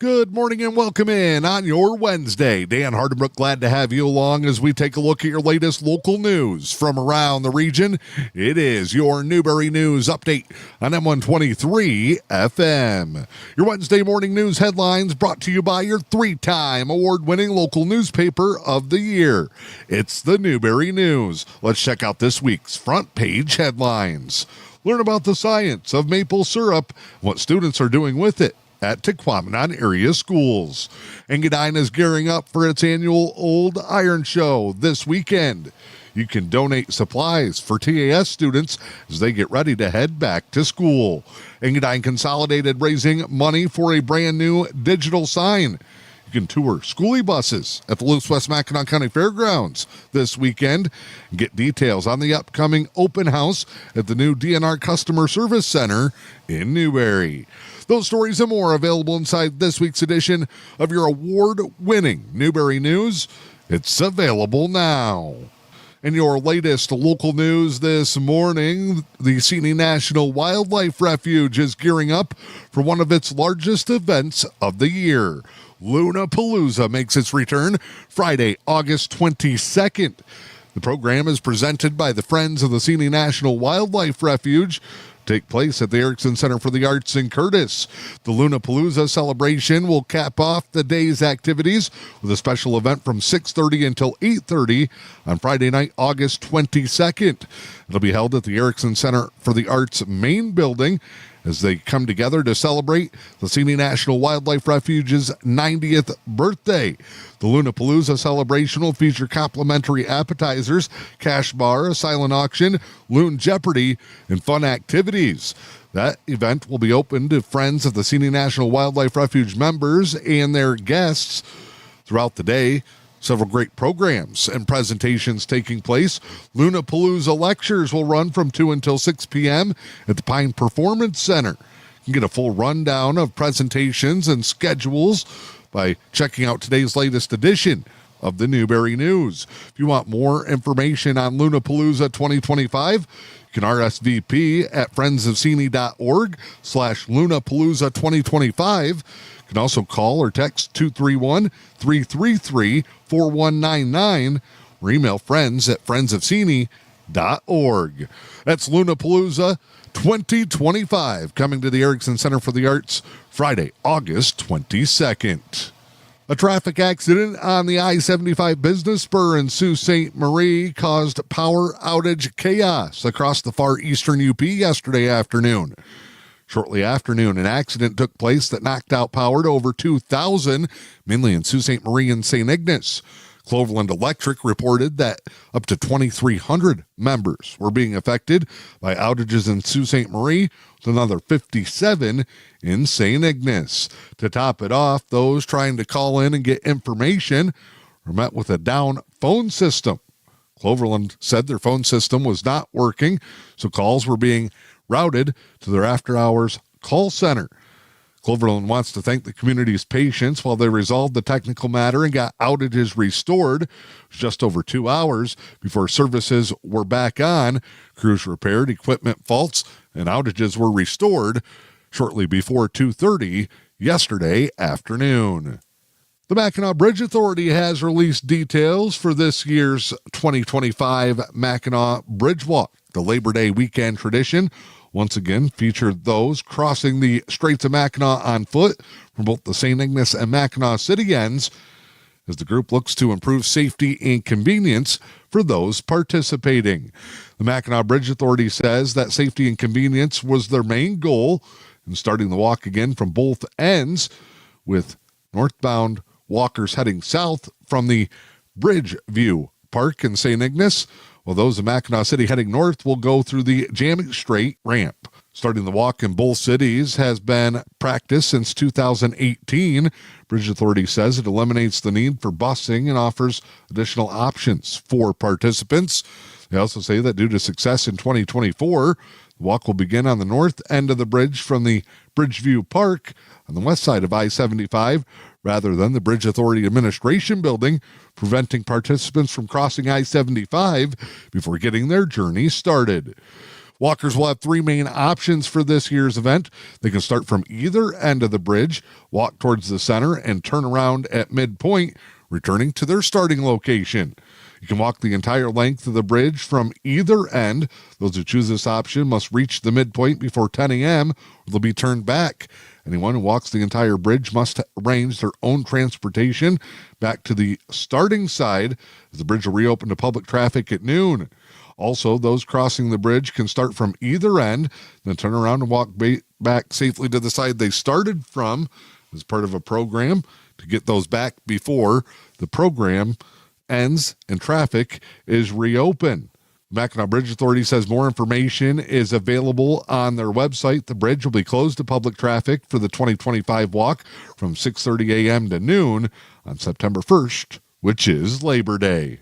Good morning and welcome in on your Wednesday. Dan Hardenbrook, glad to have you along as we take a look at your latest local news from around the region. It is your Newberry News Update on M123 FM. Your Wednesday morning news headlines brought to you by your three-time award-winning local newspaper of the year. It's the Newberry News. Let's check out this week's front page headlines. Learn about the science of maple syrup, what students are doing with it at Tequamanon area schools. Engadine is gearing up for its annual Old Iron Show this weekend. You can donate supplies for TAS students as they get ready to head back to school. Engadine Consolidated raising money for a brand new digital sign. You can tour schoolie buses at the Loose West Mackinac County Fairgrounds this weekend and get details on the upcoming open house at the new DNR Customer Service Center in Newberry. Those stories and more available inside this week's edition of your award-winning Newberry News. It's available now. In your latest local news this morning, the Seney National Wildlife Refuge is gearing up for one of its largest events of the year. Lunapalooza makes its return Friday, August 22nd. The program is presented by the Friends of the Seney National Wildlife Refuge. Take place at the Erickson Center for the Arts in Curtis. The Lunapalooza celebration will cap off the day's activities with a special event from 6:30 until 8:30 on Friday night, August 22nd. It'll be held at the Erickson Center for the Arts main building as they come together to celebrate the Seney National Wildlife Refuge's 90th birthday. The Lunapalooza celebration will feature complimentary appetizers, cash bar, a silent auction, Loon Jeopardy, and fun activities. That event will be open to Friends of the Seney National Wildlife Refuge members and their guests throughout the day. Several great programs and presentations taking place. Lunapalooza lectures will run from 2 until 6 p.m. at the Pine Performance Center. You can get a full rundown of presentations and schedules by checking out today's latest edition of the Newberry News. If you want more information on Lunapalooza 2025, you can RSVP at friendsofseney.org/Lunapalooza 2025. You can also call or text 231-333-4199 or email friends at friendsofseney.org. That's Lunapalooza 2025 coming to the Erickson Center for the Arts Friday, August 22nd. A traffic accident on the I-75 business spur in Sault Ste. Marie caused power outage chaos across the far eastern UP yesterday afternoon. Shortly after noon, an accident took place that knocked out power to over 2,000, mainly in Sault Ste. Marie and St. Ignace. Cloverland Electric reported that up to 2,300 members were being affected by outages in Sault Ste. Marie, with another 57 in St. Ignace. To top it off, those trying to call in and get information were met with a down phone system. Cloverland said their phone system was not working, so calls were being routed to their after-hours call center. Cloverland wants to thank the community's patience while they resolved the technical matter and got outages restored. It was just over 2 hours before services were back on. Crews repaired equipment faults and outages were restored shortly before 2:30 yesterday afternoon. The Mackinac Bridge Authority has released details for this year's 2025 Mackinac Bridge Walk. The Labor Day weekend tradition once again featured those crossing the Straits of Mackinac on foot from both the St. Ignace and Mackinac City ends as the group looks to improve safety and convenience for those participating. The Mackinac Bridge Authority says that safety and convenience was their main goal in starting the walk again from both ends, with northbound walkers heading south from the Bridgeview Park in St. Ignace, while those in Mackinac City heading north will go through the Jamming Straight ramp. Starting the walk in both cities has been practiced since 2018. Bridge Authority says it eliminates the need for busing and offers additional options for participants. They also say that due to success in 2024, the walk will begin on the north end of the bridge from the Bridgeview Park on the west side of I-75 rather than the Bridge Authority Administration Building, preventing participants from crossing I-75 before getting their journey started. Walkers will have three main options for this year's event. They can start from either end of the bridge, walk towards the center, and turn around at midpoint, returning to their starting location. You can walk the entire length of the bridge from either end. Those who choose this option must reach the midpoint before 10 a.m. or they'll be turned back. Anyone who walks the entire bridge must arrange their own transportation back to the starting side, as the bridge will reopen to public traffic at noon. Also, those crossing the bridge can start from either end, then turn around and walk back safely to the side they started from as part of a program to get those back before the program ends and traffic is reopened. Mackinac Bridge Authority says more information is available on their website. The bridge will be closed to public traffic for the 2025 walk from 6:30 a.m. to noon on September 1st, which is Labor Day.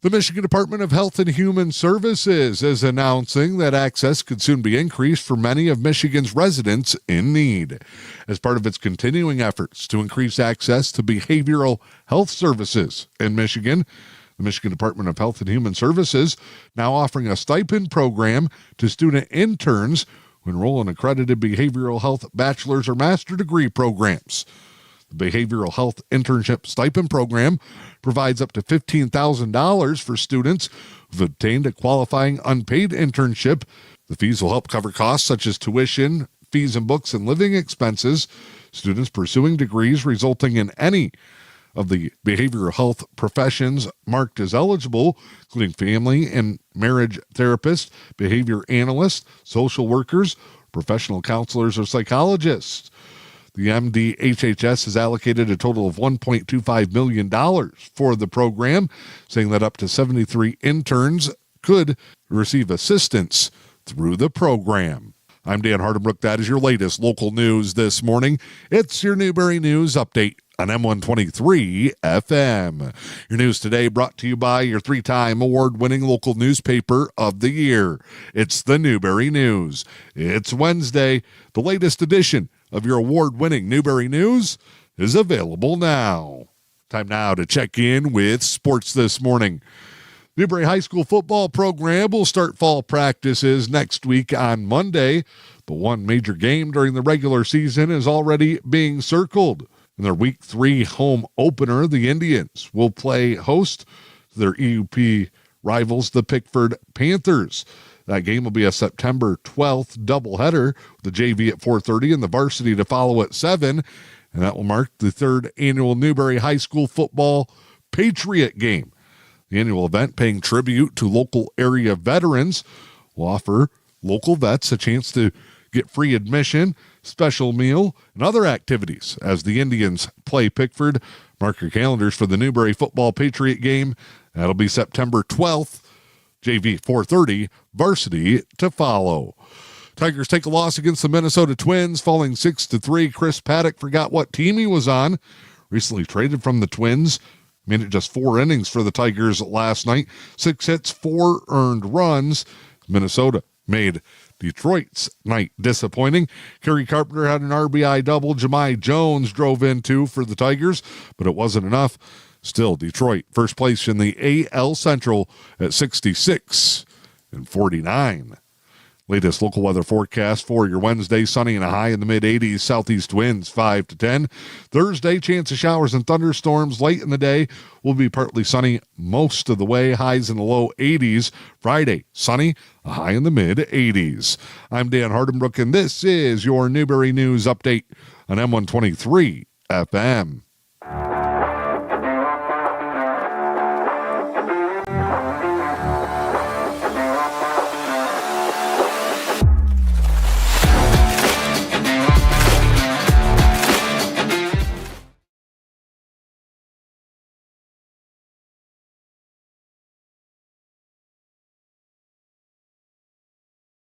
The Michigan Department of Health and Human Services is announcing that access could soon be increased for many of Michigan's residents in need. As part of its continuing efforts to increase access to behavioral health services in Michigan, the Michigan Department of Health and Human Services now offering a stipend program to student interns who enroll in accredited behavioral health bachelor's or master degree programs. The Behavioral Health Internship Stipend Program provides up to $15,000 for students who've obtained a qualifying unpaid internship. The fees will help cover costs such as tuition, fees and books, and living expenses. Students pursuing degrees resulting in any of the behavioral health professions marked as eligible, including family and marriage therapists, behavior analysts, social workers, professional counselors, or psychologists. The MDHHS has allocated a total of $1.25 million for the program, saying that up to 73 interns could receive assistance through the program. I'm Dan Hardenbrook. That is your latest local news this morning. It's your Newberry News Update on M123 FM. Your news today brought to you by your three-time award-winning local newspaper of the year. It's the Newberry News. It's Wednesday. The latest edition of your award-winning Newberry News is available now. Time now to check in with sports this morning. Newberry High School football program will start fall practices next week on Monday, but one major game during the regular season is already being circled. In their Week 3 home opener, the Indians will play host to their E.U.P rivals, the Pickford Panthers. That game will be a September 12th doubleheader, with the JV at 4:30 and the varsity to follow at 7, and that will mark the third annual Newberry High School football Patriot Game. The annual event, paying tribute to local area veterans, will offer local vets a chance to get free admission, special meal, and other activities as the Indians play Pickford. Mark your calendars for the Newberry Football Patriot Game. That'll be September 12th. JV 4:30, varsity to follow. Tigers take a loss against the Minnesota Twins, falling 6-3. Chris Paddock forgot what team he was on. Recently traded from the Twins. Made it just 4 innings for the Tigers last night. 6 hits, 4 earned runs. Minnesota made Detroit's night disappointing. Kerry Carpenter had an RBI double. Jahmai Jones drove in 2 for the Tigers, but it wasn't enough. Still, Detroit first place in the AL Central at 66-49. Latest local weather forecast for your Wednesday: sunny and a high in the mid-80s. Southeast winds 5 to 10. Thursday, chance of showers and thunderstorms late in the day. Will be partly sunny most of the way. Highs in the low 80s. Friday, sunny, a high in the mid-80s. I'm Dan Hardenbrook, and this is your Newberry News Update on M123 FM.